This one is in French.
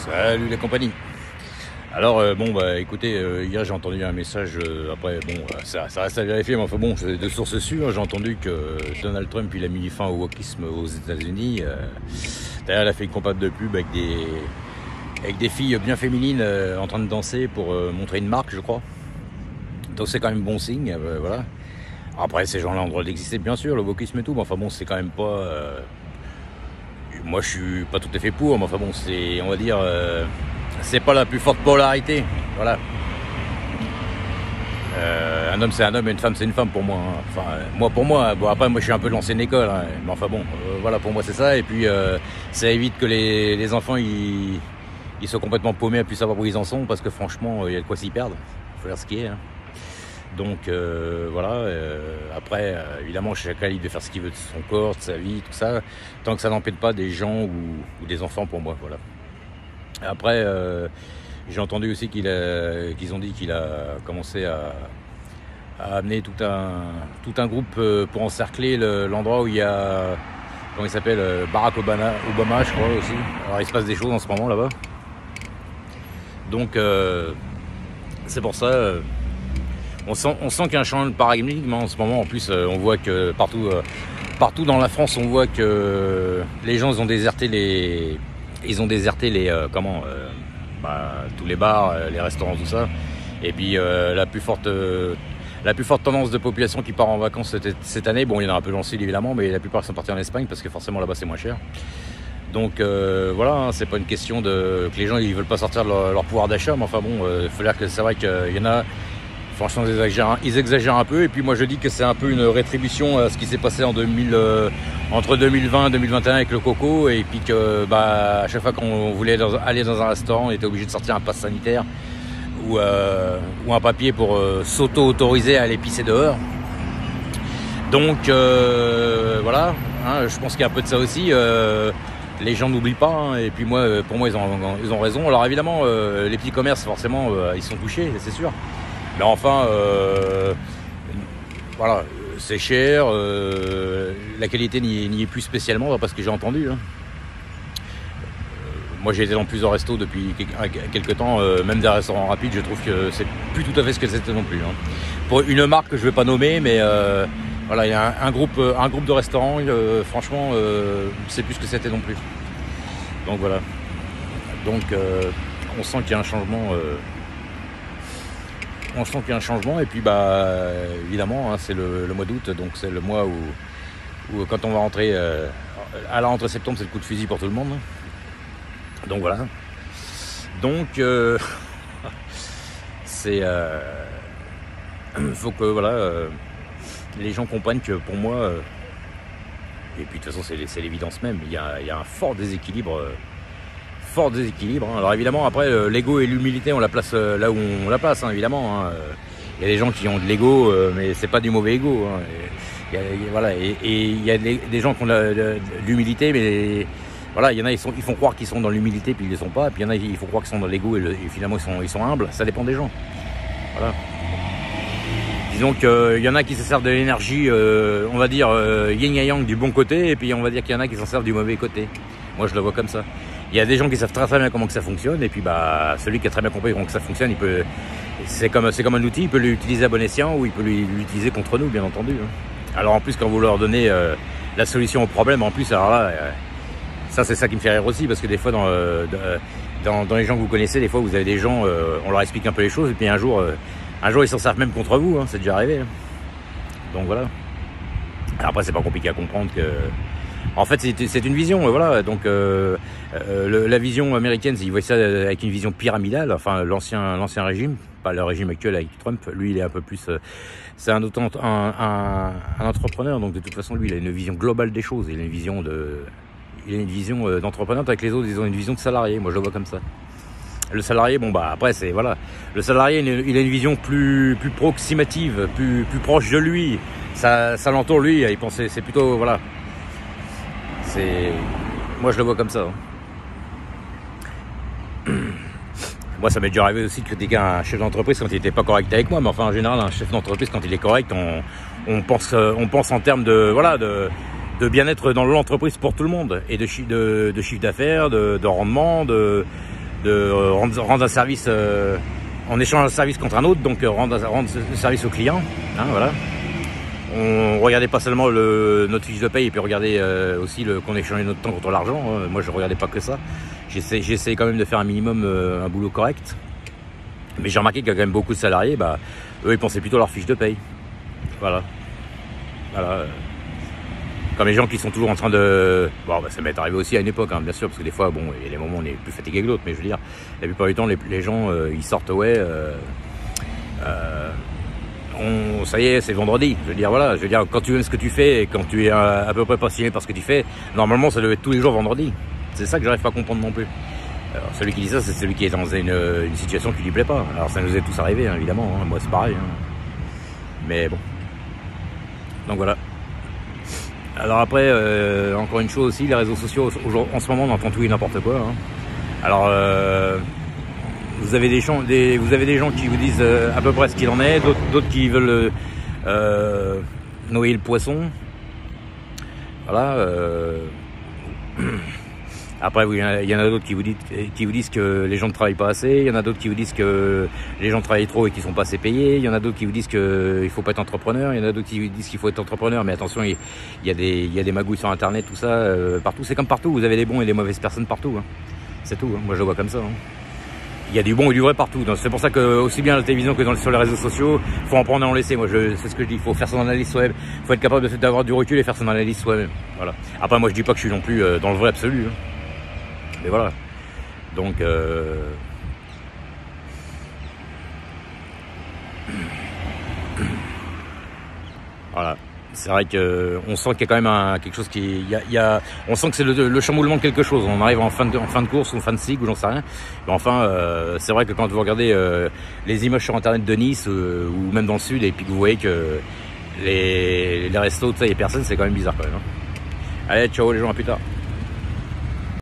Salut les compagnies. Alors bon bah écoutez, hier j'ai entendu un message, après bon ça reste à vérifier, mais enfin bon c'est de sources sûres, j'ai entendu que Donald Trump il a mis fin au wokisme aux États-Unis. D'ailleurs il a fait une campagne de pub avec des filles bien féminines en train de danser pour montrer une marque, je crois. Donc c'est quand même bon signe, voilà. Après ces gens-là ont le droit d'exister bien sûr, le wokisme et tout, mais enfin bon c'est quand même pas... moi je suis pas tout à fait pour, mais enfin bon c'est, on va dire... c'est pas la plus forte polarité, voilà. Un homme c'est un homme et une femme c'est une femme pour moi. Hein. Enfin, pour moi, bon après moi je suis un peu de l'ancienne école, hein. Mais enfin bon, voilà pour moi c'est ça. Et puis ça évite que les enfants ils soient complètement paumés à plus savoir où ils en sont, parce que franchement il y a de quoi s'y perdre. Faut faire ce qui est. Hein. Donc voilà. Après évidemment chacun est libre de faire ce qu'il veut de son corps, de sa vie, tout ça, tant que ça n'empêche pas des gens ou des enfants pour moi, voilà. Après, j'ai entendu aussi qu'ils ont dit qu'il a commencé à amener tout un groupe pour encercler l'endroit où il y a, comment il s'appelle, Barack Obama, je crois aussi. Alors il se passe des choses en ce moment là-bas. Donc c'est pour ça, on sent qu'il y a un changement de paradigme en ce moment. En plus, on voit que partout dans la France, on voit que les gens ont déserté les tous les bars, les restaurants, tout ça. Et puis la plus forte tendance de population qui part en vacances cette année, bon il y en a un peu dans le sud évidemment, mais la plupart sont partis en Espagne parce que forcément là-bas c'est moins cher. Donc voilà, hein, c'est pas une question que les gens ils veulent pas sortir de leur pouvoir d'achat, mais enfin bon, il faut dire que c'est vrai qu'il y en a, franchement ils exagèrent un peu. Et puis moi je dis que c'est un peu une rétribution à ce qui s'est passé entre 2020 et 2021 avec le coco, et puis que à chaque fois qu'on voulait aller dans un restaurant, on était obligé de sortir un pass sanitaire ou un papier pour s'auto-autoriser à aller pisser dehors. Donc voilà, hein, je pense qu'il y a un peu de ça aussi. Les gens n'oublient pas, hein, et puis pour moi ils ont raison. Alors évidemment les petits commerces forcément ils sont touchés, c'est sûr. Mais enfin, voilà, c'est cher, la qualité n'y est plus spécialement, parce que j'ai entendu. Hein. Moi j'ai été dans plusieurs restos depuis quelques temps, même des restaurants rapides, je trouve que c'est plus tout à fait ce que c'était non plus. Hein. Pour une marque que je ne vais pas nommer, mais voilà, il y a un groupe de restaurants, franchement, c'est plus ce que c'était non plus. Donc voilà. Donc on sent qu'il y a un changement. On sent qu'il y a un changement, et puis évidemment hein, c'est le mois d'août, donc c'est le mois où quand on va rentrer à la rentrée septembre, c'est le coup de fusil pour tout le monde. Donc voilà. Donc c'est faut que voilà les gens comprennent que pour moi et puis de toute façon c'est l'évidence même, il y a un fort déséquilibre. Hein. Alors évidemment après l'ego et l'humilité on la place là où on la place, hein, évidemment. Hein. Il y a des gens qui ont de l'ego, mais c'est pas du mauvais ego. Hein. Voilà, et il y a des gens qui ont de l'humilité, mais voilà, il y en a ils font croire qu'ils sont dans l'humilité puis ils ne sont pas, et puis il y en a ils font croire qu'ils sont dans l'ego et finalement ils sont humbles. Ça dépend des gens. Voilà. Disons qu'il y en a qui se servent de l'énergie, on va dire yin et yang du bon côté, et puis on va dire qu'il y en a qui s'en servent du mauvais côté. Moi je le vois comme ça. Il y a des gens qui savent très bien comment que ça fonctionne, et puis celui qui a très bien compris comment que ça fonctionne, c'est comme un outil, il peut l'utiliser à bon escient, ou il peut l'utiliser contre nous, bien entendu. Hein. Alors en plus quand vous leur donnez la solution au problème, en plus alors là, ça c'est ça qui me fait rire aussi, parce que des fois dans les gens que vous connaissez, des fois vous avez des gens, on leur explique un peu les choses, et puis un jour ils s'en servent même contre vous, hein, c'est déjà arrivé. Hein. Donc voilà. Après c'est pas compliqué à comprendre que... En fait, c'est une vision, voilà. Donc, la vision américaine, ils voient ça avec une vision pyramidale. Enfin, l'ancien régime, pas le régime actuel avec Trump. Lui, il est un peu plus. C'est un entrepreneur. Donc, de toute façon, lui, il a une vision globale des choses. Il a une vision d'entrepreneur. Avec les autres, ils ont une vision de salarié. Moi, je le vois comme ça. Le salarié, après, c'est voilà. Le salarié, il a une vision plus proximative, plus proche de lui. Ça l'entoure lui. Il pense, c'est plutôt voilà. Moi je le vois comme ça. Hein. Moi ça m'est déjà arrivé aussi de critiquer un chef d'entreprise quand il n'était pas correct avec moi, mais enfin en général un chef d'entreprise quand il est correct, on pense en termes de bien-être dans l'entreprise pour tout le monde, et de chiffre d'affaires, de rendement, rendre un service en échange d'un service contre un autre, donc rendre ce service au client, hein, voilà. On regardait pas seulement notre fiche de paye et puis regarder aussi qu'on échangeait notre temps contre l'argent. Moi je regardais pas que ça. J'essayais quand même de faire un minimum un boulot correct. Mais j'ai remarqué qu'il y a quand même beaucoup de salariés, eux ils pensaient plutôt à leur fiche de paye. Voilà. Comme les gens qui sont toujours en train de... Bon, ça m'est arrivé aussi à une époque, hein, bien sûr, parce que des fois, bon, il y a des moments où on est plus fatigué que d'autres, mais je veux dire, la plupart du temps, les gens, ils sortent, ça y est, c'est vendredi. Je veux dire, voilà, quand tu aimes ce que tu fais et quand tu es à peu près passionné par ce que tu fais, normalement, ça doit être tous les jours vendredi. C'est ça que j'arrive pas à comprendre non plus. Alors, celui qui dit ça, c'est celui qui est dans une situation qui lui plaît pas. Alors, ça nous est tous arrivé, hein, évidemment. Hein. Moi, c'est pareil. Hein. Mais bon. Donc voilà. Alors après, encore une chose aussi, les réseaux sociaux, en ce moment, on entend tout et n'importe quoi. Hein. Alors, vous avez des gens qui vous disent à peu près ce qu'il en est, d'autres qui veulent noyer le poisson. Voilà. Après, il y en a d'autres qui vous disent que les gens ne travaillent pas assez. Il y en a d'autres qui vous disent que les gens travaillent trop et qu'ils sont pas assez payés. Il y en a d'autres qui vous disent qu'il faut pas être entrepreneur. Il y en a d'autres qui vous disent qu'il faut être entrepreneur. Mais attention, il y a des magouilles sur Internet, tout ça, partout. C'est comme partout. Vous avez des bons et des mauvaises personnes partout. Hein. C'est tout. Hein. Moi, je le vois comme ça. Hein. Il y a du bon et du vrai partout. C'est pour ça que aussi bien à la télévision que sur les réseaux sociaux, faut en prendre et en laisser. Moi, c'est ce que je dis. Il faut faire son analyse soi-même. Il faut être capable d'avoir du recul et faire son analyse soi-même. Voilà. Après, moi, je dis pas que je suis non plus dans le vrai absolu. Hein. Mais voilà, donc voilà, c'est vrai que on sent qu'il y a quand même quelque chose on sent que c'est le chamboulement de quelque chose. On arrive en fin de course ou en fin de cycle ou j'en sais rien. Mais enfin, c'est vrai que quand vous regardez les images sur internet de Nice ou même dans le sud et puis que vous voyez que les restos, tout ça, il y a personne, c'est quand même bizarre quand même. Hein. Allez, ciao les gens, à plus tard.